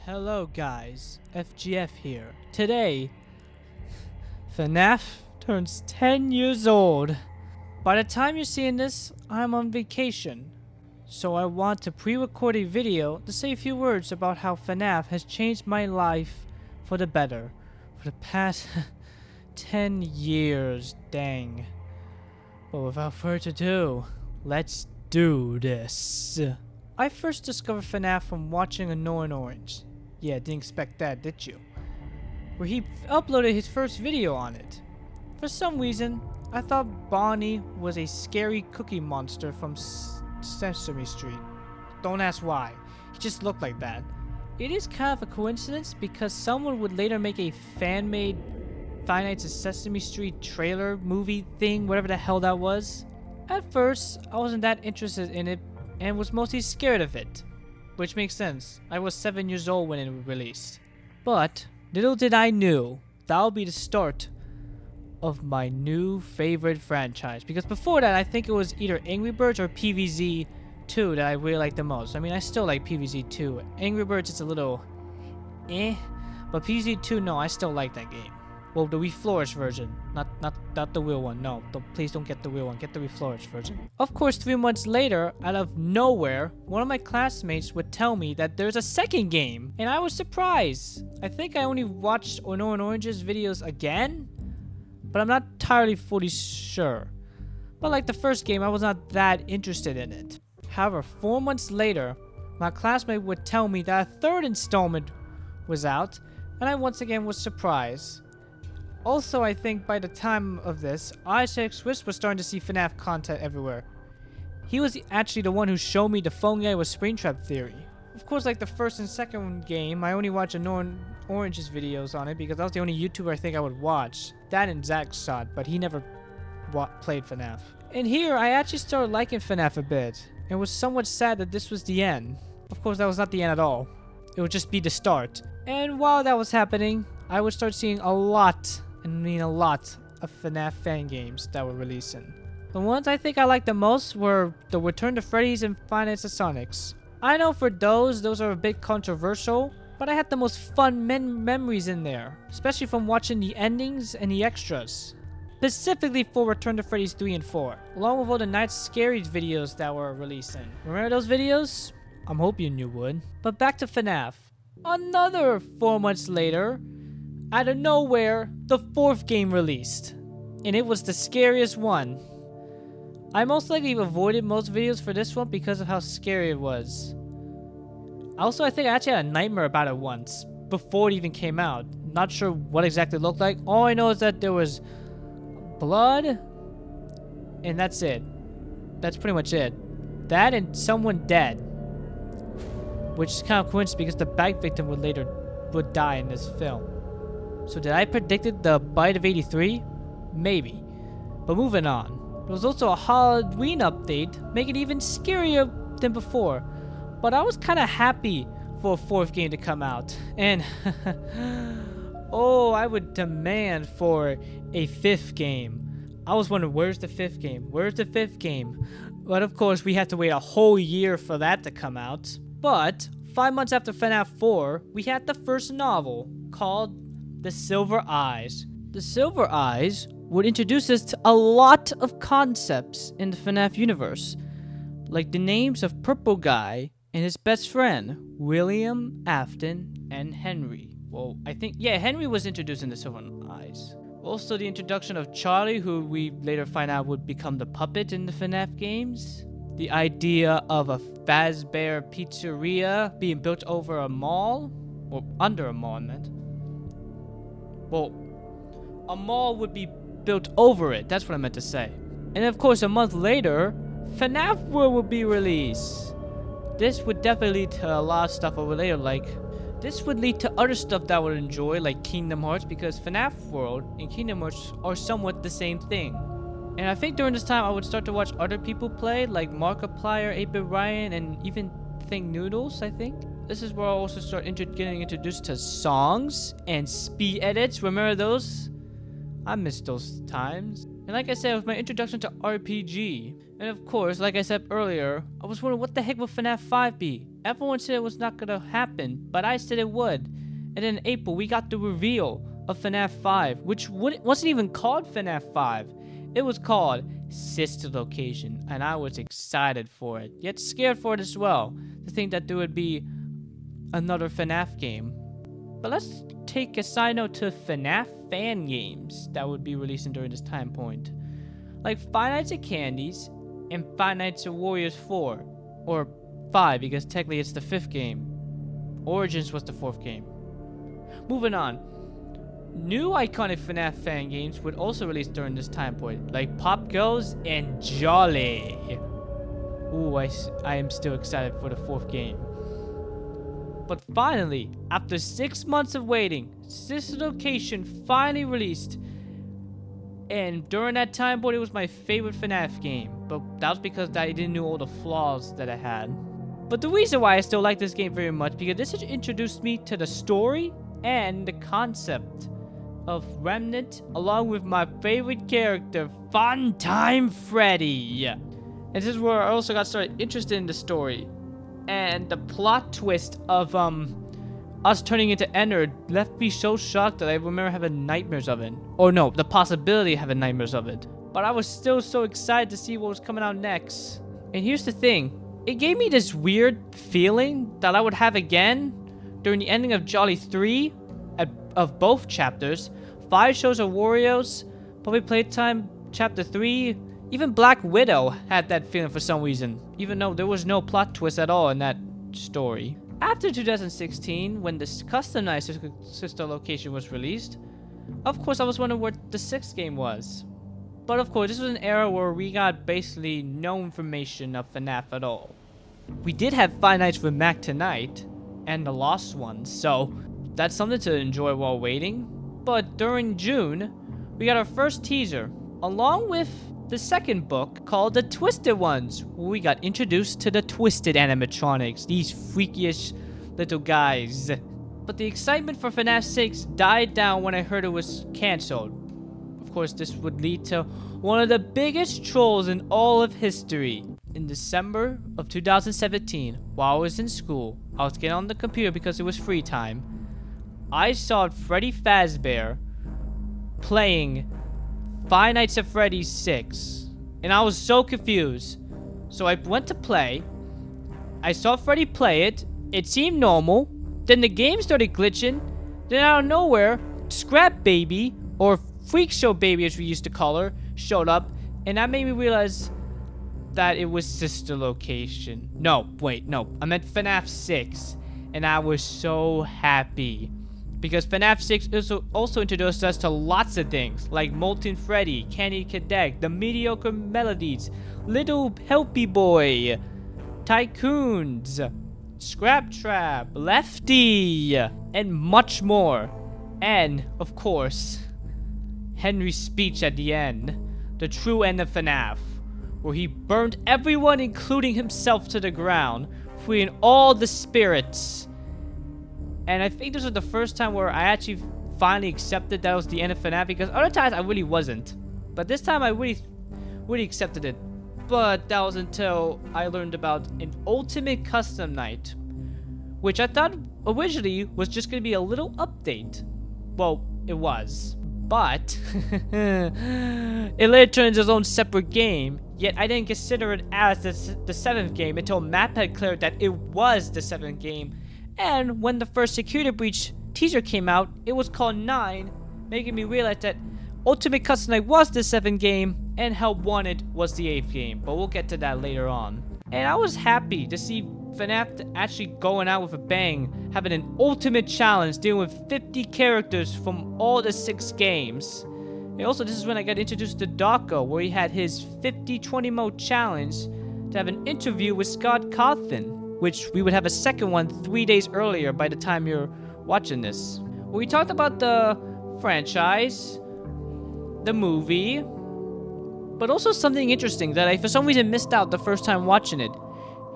Hello guys, FGF here. Today, FNAF turns 10 years old. By the time you're seeing this, I'm on vacation. So I want to pre-record a video to say a few words about how FNAF has changed my life for the better. For the past 10 years, dang. But without further ado, let's do this. I first discovered FNAF from watching Annoying Orange. Yeah, didn't expect that, did you? Where he uploaded his first video on it. For some reason, I thought Bonnie was a scary cookie monster from Sesame Street. Don't ask why, he just looked like that. It is kind of a coincidence because someone would later make a fan-made Five Nights at Sesame Street trailer movie thing, whatever the hell that was. At first, I wasn't that interested in it and was mostly scared of it. Which makes sense. I was 7 years old when it was released. But little did I know that would be the start of my new favorite franchise. Because before that, I think it was either Angry Birds or PvZ 2 that I really liked the most. I mean, I still like PvZ 2. Angry Birds is a little but PvZ 2, no, I still like that game. Well, the reflourished version, not the real one. No, please don't get the real one. Get the reflourished version. Of course, 3 months later, out of nowhere, one of my classmates would tell me that there's a second game, and I was surprised. I think I only watched Annoying Orange's videos again, but I'm not entirely fully sure. But like the first game, I was not that interested in it. However, 4 months later, my classmate would tell me that a third installment was out, and I once again was surprised. Also, I think by the time of this, Isaac Swiss was starting to see FNAF content everywhere. He was actually the one who showed me the phone game with Springtrap Theory. Of course, like the first and second game, I only watched Annoying Orange's videos on it because that was the only YouTuber I think I would watch. That and Zach saw it, but he never played FNAF. And here, I actually started liking FNAF a bit, and was somewhat sad that this was the end. Of course, that was not the end at all. It would just be the start. And while that was happening, I would start seeing a lot of FNAF fan games that were releasing. The ones I think I liked the most were the Return to Freddy's and Five Nights at Sonic's. I know for those are a bit controversial, but I had the most fun memories in there, especially from watching the endings and the extras. Specifically for Return to Freddy's 3 and 4, along with all the Night Scaries videos that were releasing. Remember those videos? I'm hoping you would. But back to FNAF. Another 4 months later, out of nowhere, the 4th game released. And it was the scariest one. I most likely avoided most videos for this one because of how scary it was. Also, I think I actually had a nightmare about it once, before it even came out. Not sure what exactly it looked like. All I know is that there was blood, and that's it. That's pretty much it. That and someone dead. Which is kind of coincidence because the bag victim would die in this film. So did I predicted the bite of 83? Maybe. But moving on. There was also a Halloween update, making it even scarier than before. But I was kind of happy for a 4th game to come out. And oh, I would demand for a 5th game. I was wondering, where's the 5th game? Where's the 5th game? But of course, we had to wait a whole year for that to come out. But 5 months after FNAF 4, we had the first novel called The Silver Eyes. The Silver Eyes would introduce us to a lot of concepts in the FNAF universe, like the names of Purple Guy and his best friend, William, Afton, and Henry. Well, I think, yeah, Henry was introduced in The Silver Eyes. Also, the introduction of Charlie, who we later find out would become the puppet in the FNAF games. The idea of a Fazbear pizzeria being built over a mall, or under a mall, I meant. Well, a mall would be built over it. That's what I meant to say. And of course, a month later, FNAF World would be released. This would definitely lead to a lot of stuff over later. Like, this would lead to other stuff that I would enjoy, like Kingdom Hearts, because FNAF World and Kingdom Hearts are somewhat the same thing. And I think during this time, I would start to watch other people play, like Markiplier, 8-Bit Ryan, and even Think Noodles, I think. This is where I also start getting introduced to songs and speed edits. Remember those? I miss those times. And like I said, with my introduction to RPG, And of course, like I said earlier, I was wondering what the heck would FNAF 5 be? Everyone said it was not gonna happen, but I said it would. And then in April, we got the reveal of FNAF 5, which wasn't even called FNAF 5. It was called Sister Location, and I was excited for it, yet scared for it as well, to think that there would be another FNAF game. But let's take a side note to FNAF fan games that would be releasing during this time point. Like Five Nights at Candy's and Five Nights at Warriors 4. Or 5, because technically it's the 5th game. Origins was the 4th game. Moving on. New iconic FNAF fan games would also release during this time point, like Pop Girls and Jolly. Ooh, I am still excited for the 4th game. But finally, after 6 months of waiting, Sister Location finally released. And during that time point, it was my favorite FNAF game. But that was because I didn't know all the flaws that I had. But the reason why I still like this game very much, because this introduced me to the story and the concept of Remnant, along with my favorite character, Funtime Freddy. And this is where I also got started interested in the story. And the plot twist of us turning into Ennard left me so shocked that I remember having nightmares of it. Or no, the possibility of having nightmares of it. But I was still so excited to see what was coming out next. And here's the thing. It gave me this weird feeling that I would have again during the ending of Jolly 3 of both chapters. 5 shows of Warriors, Puppy Playtime Chapter 3, even Black Widow had that feeling for some reason, even though there was no plot twist at all in that story. After 2016, when this customized Sister Location was released, of course I was wondering what the 6th game was. But of course, this was an era where we got basically no information of FNAF at all. We did have Five Nights with Mac Tonight, and The Lost Ones, so that's something to enjoy while waiting. But during June, we got our first teaser, along with the second book called The Twisted Ones, where we got introduced to the Twisted animatronics, these freakish little guys. But the excitement for FNAF 6 died down when I heard it was cancelled. Of course, this would lead to one of the biggest trolls in all of history. In December of 2017, while I was in school, I was getting on the computer because it was free time. I saw Freddy Fazbear playing Five Nights at Freddy's 6, and I was so confused. So I went to play. I saw Freddy play it. It seemed normal. Then the game started glitching. Then out of nowhere, Scrap Baby, or Freak Show Baby as we used to call her, showed up, and that made me realize that it was Sister Location. No, wait, no. I meant FNAF 6, and I was so happy. Because FNAF 6 also introduced us to lots of things, like Molten Freddy, Candy Cadet, the Mediocre Melodies, Little Helpy Boy, Tycoons, Scrap Trap, Lefty, and much more. And, of course, Henry's speech at the end, the true end of FNAF, where he burned everyone, including himself, to the ground, freeing all the spirits. And I think this was the first time where I actually finally accepted that was the end of FNAF, because other times I really wasn't. But this time I really accepted it. But that was until I learned about an Ultimate Custom Night, which I thought originally was just going to be a little update. Well, it was. But it later turned into its own separate game, yet I didn't consider it as the 7th game until Map had cleared that it was the 7th game. And when the first Security Breach teaser came out, it was called 9, making me realize that Ultimate Custom Night was the 7th game, and Help Wanted was the 8th game, but we'll get to that later on. And I was happy to see FNAF actually going out with a bang, having an ultimate challenge dealing with 50 characters from all the 6 games. And also, this is when I got introduced to Dawko, where he had his 50-20 mode challenge to have an interview with Scott Cawthon, which we would have a second one 3 days earlier by the time you're watching this. We talked about the franchise, the movie, but also something interesting that I for some reason missed out the first time watching it.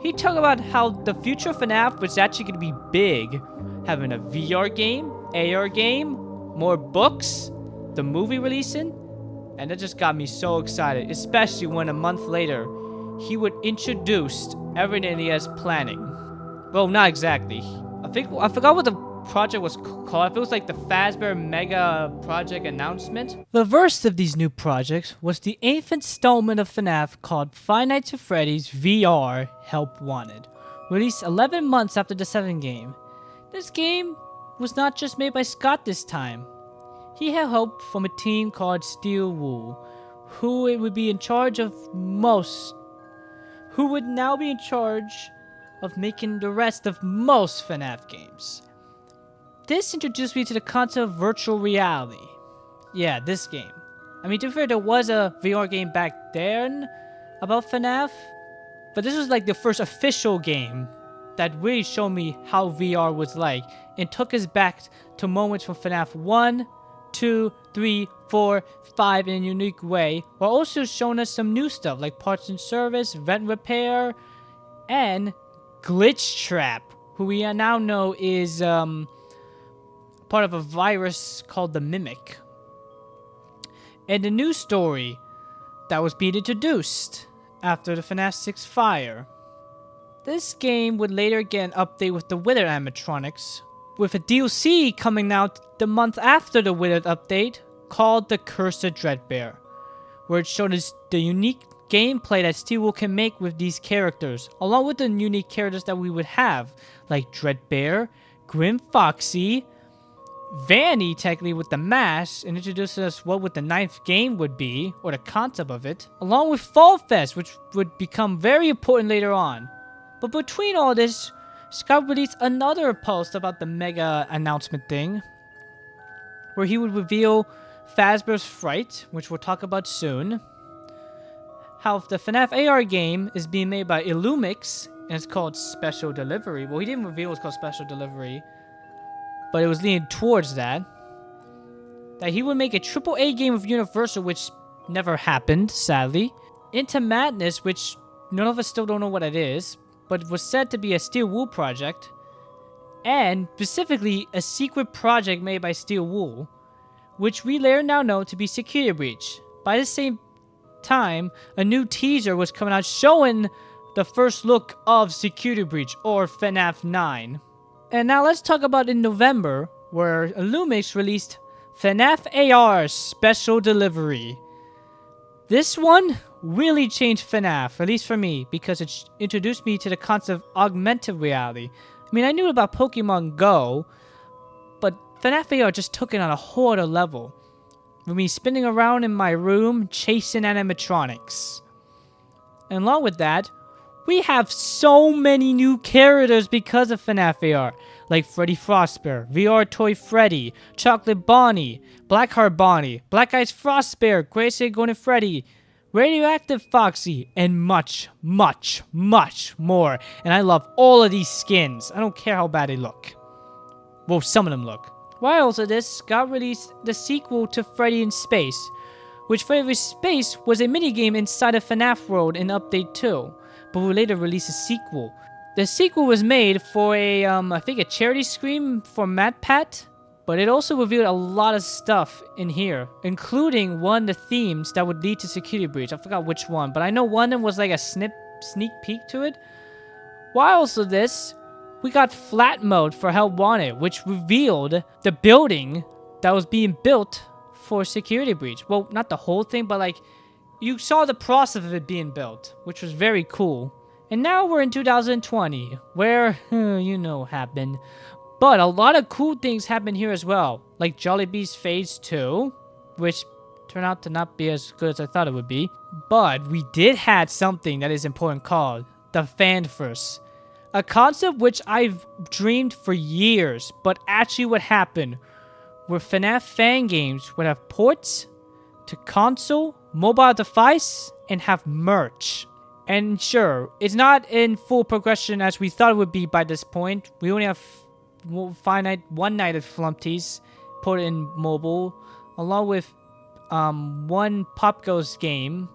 He talked about how the future of FNAF was actually going to be big, having a VR game, AR game, more books, the movie releasing, and that just got me so excited, especially when a month later he would introduce everything he has planning. Well, not exactly. I forgot what the project was called. It was like the Fazbear Mega Project announcement. The first of these new projects was the 8th installment of FNAF called Five Nights at Freddy's VR Help Wanted, released 11 months after the 7th game. This game was not just made by Scott this time. He had help from a team called Steel Wool, who would now be in charge of making the rest of most FNAF games. This introduced me to the concept of virtual reality. Yeah, this game. I mean, to be fair, there was a VR game back then about FNAF, but this was like the first official game that really showed me how VR was like and took us back to moments from FNAF 1, 2, 3, 4, 5 in a unique way, while also showing us some new stuff like parts and service, vent repair, and Glitch Trap, who we now know is part of a virus called the Mimic. And the new story that was being introduced after the FNAF 6 fire. This game would later get an update with the Withered animatronics, with a DLC coming out the month after the Withered update called The Cursed Dreadbear, where it showed us the unique gameplay that Steel can make with these characters, along with the unique characters that we would have, like Dreadbear, Grim Foxy, Vanny technically with the mask, and introduces us what the 9th game would be, or the concept of it, along with Fall Fest, which would become very important later on. But between all this, Scott released another post about the mega announcement thing, where he would reveal Fazbear's Fright, which we'll talk about soon, how the FNAF AR game is being made by Illumix, and it's called Special Delivery. Well, he didn't reveal it was called Special Delivery, but it was leaning towards that. That he would make a AAA game of Universal, which never happened, sadly. Into Madness, which none of us still don't know what it is, but was said to be a Steel Wool project. And specifically, a secret project made by Steel Wool, which we later now know to be Security Breach. By the same time, a new teaser was coming out showing the first look of Security Breach, or FNAF 9. And now let's talk about in November, where Illumix released FNAF AR Special Delivery. This one really changed FNAF, at least for me, because it introduced me to the concept of augmented reality. I mean, I knew about Pokemon Go, but FNAF AR just took it on a whole other level, with me spinning around in my room chasing animatronics. And along with that, we have so many new characters because of FNAF AR, like Freddy Frostbear, VR Toy Freddy, Chocolate Bonnie, Blackheart Bonnie, Black Eyes Frostbear, Gracie Golden Freddy, Radioactive Foxy, and much, much, much more. And I love all of these skins. I don't care how bad they look. Well, some of them look. While also this, Scott released the sequel to Freddy in Space, which Freddy in Space was a minigame inside of FNAF World in Update 2, but will later release a sequel. The sequel was made for a, I think a charity stream for MatPat, but it also revealed a lot of stuff in here, including one of the themes that would lead to Security Breach. I forgot which one, but I know one of them was like a sneak peek to it. While also this, we got flat mode for Help Wanted, which revealed the building that was being built for Security Breach. Well, not the whole thing, but like, you saw the process of it being built, which was very cool. And now we're in 2020, where, you know, happened. But a lot of cool things happened here as well, like Jollibee's Phase 2, which turned out to not be as good as I thought it would be. But we did have something that is important called the Fanverse, a concept which I've dreamed for years, but actually what happened, where FNAF fan games would have ports to console, mobile device, and have merch. And sure, it's not in full progression as we thought it would be by this point. We only have one night of Flumpties put in mobile, along with one Pop Ghost game.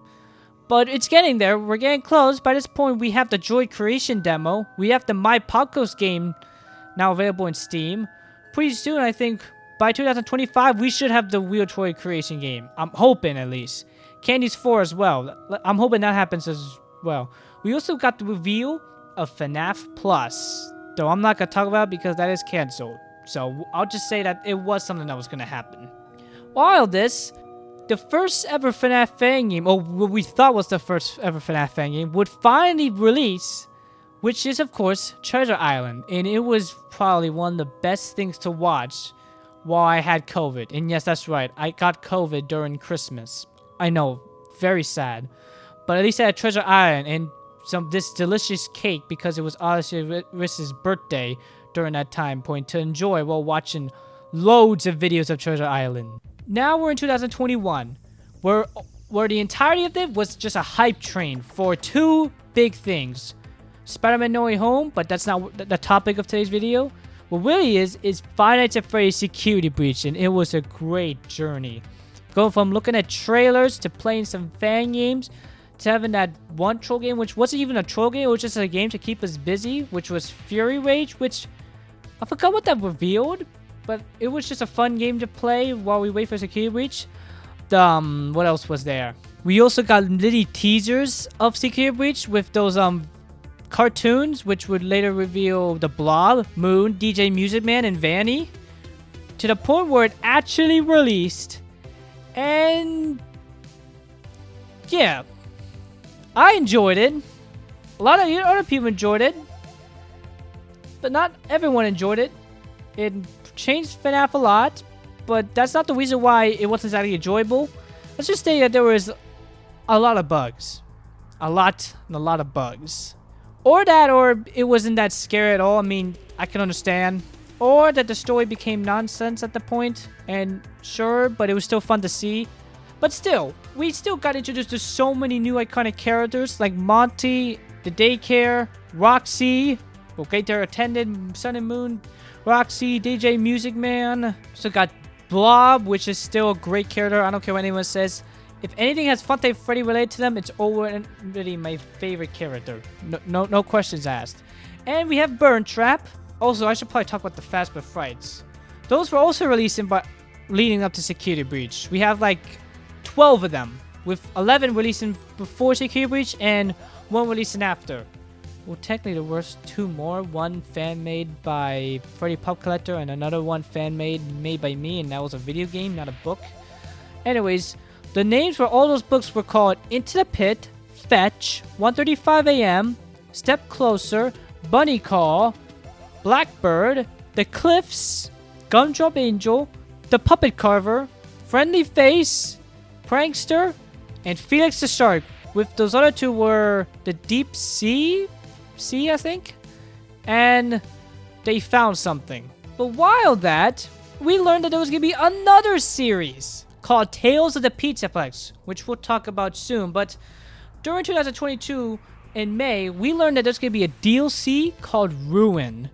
But it's getting there. We're getting close. By this point, we have the Joy Creation demo. We have the My Pop Ghost game now available in Steam. Pretty soon, I think, by 2025, we should have the Real Joy Creation game. I'm hoping, at least. Candy's 4 as well. I'm hoping that happens as well. We also got the reveal of FNAF Plus, though I'm not gonna talk about it because that is canceled. So I'll just say that it was something that was gonna happen. While this, the first ever FNAF fan game, or what we thought was the first ever FNAF fan game, would finally release, which is of course Treasure Island, and it was probably one of the best things to watch while I had COVID. And yes, that's right, I got COVID during Christmas. I know, very sad. But at least I had Treasure Island and this delicious cake because it was Odyssey Riss's birthday during that time point to enjoy while watching loads of videos of Treasure Island. Now we're in 2021, where the entirety of it was just a hype train for two big things. Spider-Man No Way Home, but that's not the topic of today's video. What really is Five Nights at Freddy's Security Breach, and it was a great journey. Going from looking at trailers to playing some fan games to having that one troll game, which wasn't even a troll game, it was just a game to keep us busy, which was Fury Rage, which I forgot what that revealed, but it was just a fun game to play while we wait for Security Breach. What else was there? We also got little teasers of Security Breach with those cartoons, which would later reveal the Blob, Moon, DJ Music Man, and Vanny, to the point where it actually released. And yeah, I enjoyed it. A lot of other people enjoyed it, but not everyone enjoyed it. It changed FNAF a lot, but that's not the reason why it wasn't exactly enjoyable. Let's just say that there was a lot of bugs. A lot of bugs. Or it wasn't that scary at all. I mean, I can understand. Or that the story became nonsense at the point. And sure, but it was still fun to see. But still, we still got introduced to so many new iconic characters like Monty, the daycare, Roxy, okay, their attendant, Sun and Moon, Roxy, DJ Music Man. So got Blob, which is still a great character. I don't care what anyone says. If anything has Five Nights at Freddy related to them, it's already my favorite character. No questions asked. And we have Burn Trap. Also, I should probably talk about the Fazbear Frights. Those were also releasing leading up to Security Breach. We have like 12 of them, with 11 releasing before Security Breach and 1 releasing after. Well, technically there were 2 more. One fan-made by Freddy Pop Collector and another one fan-made by me, and that was a video game, not a book. Anyways, the names for all those books were called Into the Pit, Fetch, 1:35 a.m., Step Closer, Bunny Call, Blackbird, The Cliffs, Gumdrop Angel, The Puppet Carver, Friendly Face, Prankster, and Felix the Shark. With those other 2 were the Deep Sea, I think, and They Found Something. But while that, we learned that there was going to be another series called Tales of the Pizzaplex, which we'll talk about soon. But during 2022, in May, we learned that there's going to be a DLC called Ruin,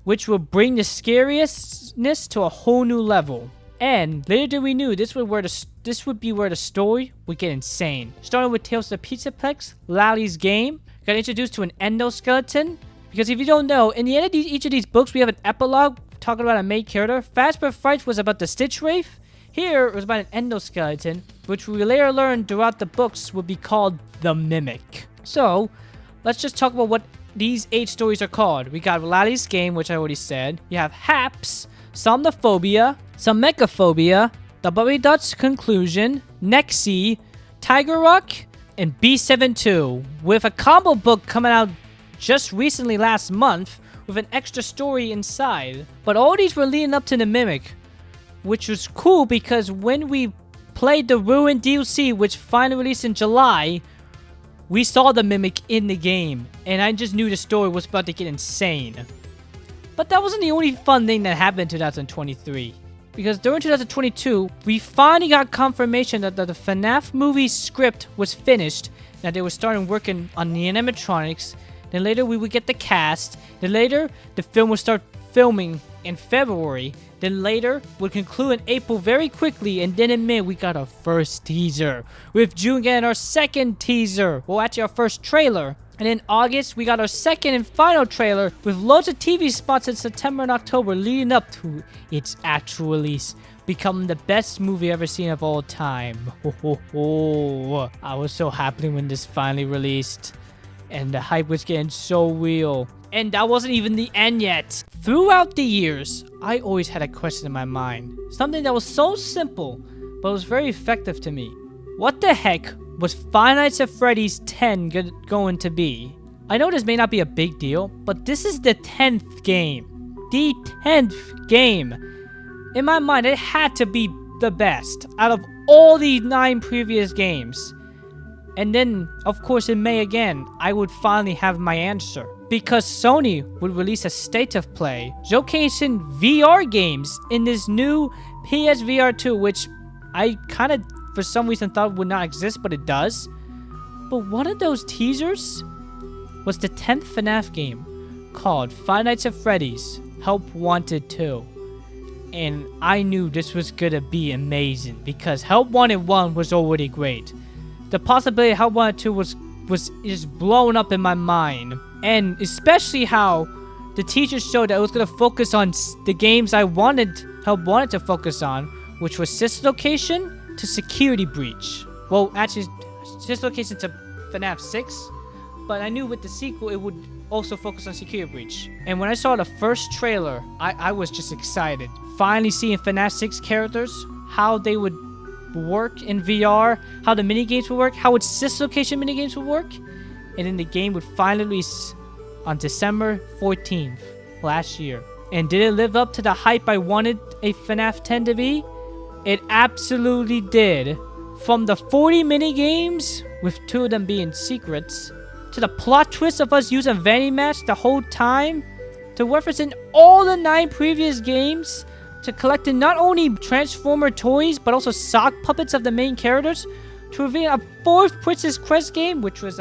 which will bring the scariousness to a whole new level. And later than we knew, this would be where the story would get insane. Starting with Tales of the Pizzaplex, Lally's Game, got introduced to an endoskeleton. Because if you don't know, in the end of each of these books, we have an epilogue talking about a main character. Fazbear Frights was about the Stitch Wraith. Here, it was about an endoskeleton, which we later learned throughout the books would be called the Mimic. So, let's just talk about what these 8 stories are called. We got Lally's Game, which I already said. You have Haps, Somnophobia, Mechaphobia, The Bubby Dutch Conclusion, Nexie, Tiger Rock, and B72, with a combo book coming out just recently last month with an extra story inside. But all these were leading up to the Mimic, which was cool because when we played the Ruin DLC, which finally released in July, we saw the Mimic in the game, and I just knew the story was about to get insane. But that wasn't the only fun thing that happened in 2023. Because during 2022, we finally got confirmation that the FNAF movie script was finished, that they were starting working on the animatronics. Then later we would get the cast. Then later, the film would start filming in February. Then later, would conclude in April very quickly. And then in May, we got our first teaser. With June getting our second teaser. Well, actually our first trailer. And in August, we got our second and final trailer with loads of TV spots in September and October leading up to its actual release, becoming the best movie ever seen of all time. I was so happy when this finally released. And the hype was getting so real. And that wasn't even the end yet. Throughout the years, I always had a question in my mind. Something that was so simple, but was very effective to me. What the heck was Five Nights at Freddy's 10 going to be? I know this may not be a big deal, but this is the 10th game. The 10th game. In my mind, it had to be the best out of all the 9 previous games. And then, of course, in May again, I would finally have my answer. Because Sony would release a state of play showcasing VR games in this new PSVR 2, which I kind of, for some reason, thought would not exist, but it does. But one of those teasers was the 10th FNAF game called Five Nights at Freddy's Help Wanted 2. And I knew this was gonna be amazing because Help Wanted 1 was already great. The possibility of Help Wanted 2 was just blown up in my mind. And especially how the teacher showed that it was going to focus on the games I Help Wanted to focus on, which was System Location to Security Breach. Well, actually, System Location to FNAF 6, but I knew with the sequel it would also focus on Security Breach. And when I saw the first trailer, I was just excited. Finally seeing FNAF 6 characters, how they would work in VR, how the minigames would work, how its System Location minigames would work. And then the game would finally release on December 14th last year. And did it live up to the hype I wanted a FNAF 10 to be? It absolutely did. From the 40 minigames, with 2 of them being secrets, to the plot twist of us using Vanity Match the whole time, to referencing all the 9 previous games, to collecting not only Transformer toys, but also sock puppets of the main characters, to reveal a 4th Princess Quest game, which was,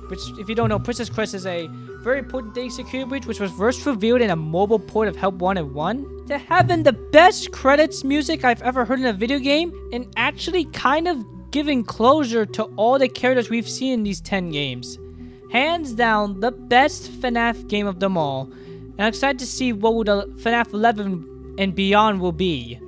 which, if you don't know, Princess Quest is a very important day security breach, which was first revealed in a mobile port of Help Wanted 1. To having the best credits music I've ever heard in a video game, and actually kind of giving closure to all the characters we've seen in these 10 games. Hands down, the best FNAF game of them all. And I'm excited to see what would FNAF 11 and beyond will be.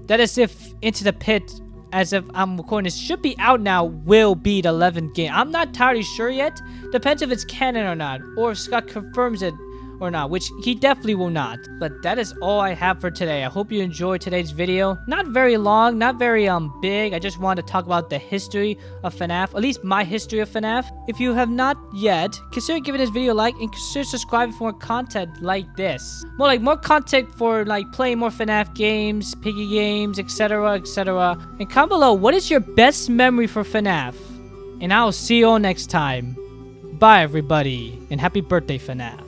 That is if Into the Pit, as if I'm recording this, should be out now, will be the 11th game. I'm not entirely sure yet. Depends if it's canon or not, or if Scott confirms it or not, which he definitely will not. But that is all I have for today. I hope you enjoyed today's video. Not very long, not very big. I just wanted to talk about the history of FNAF, at least my history of FNAF. If you have not yet, consider giving this video a like and consider subscribing for more content like this. More content for like playing more FNAF games, piggy games, etc, etc. And comment below, what is your best memory for FNAF? And I'll see you all next time. Bye everybody, and happy birthday FNAF.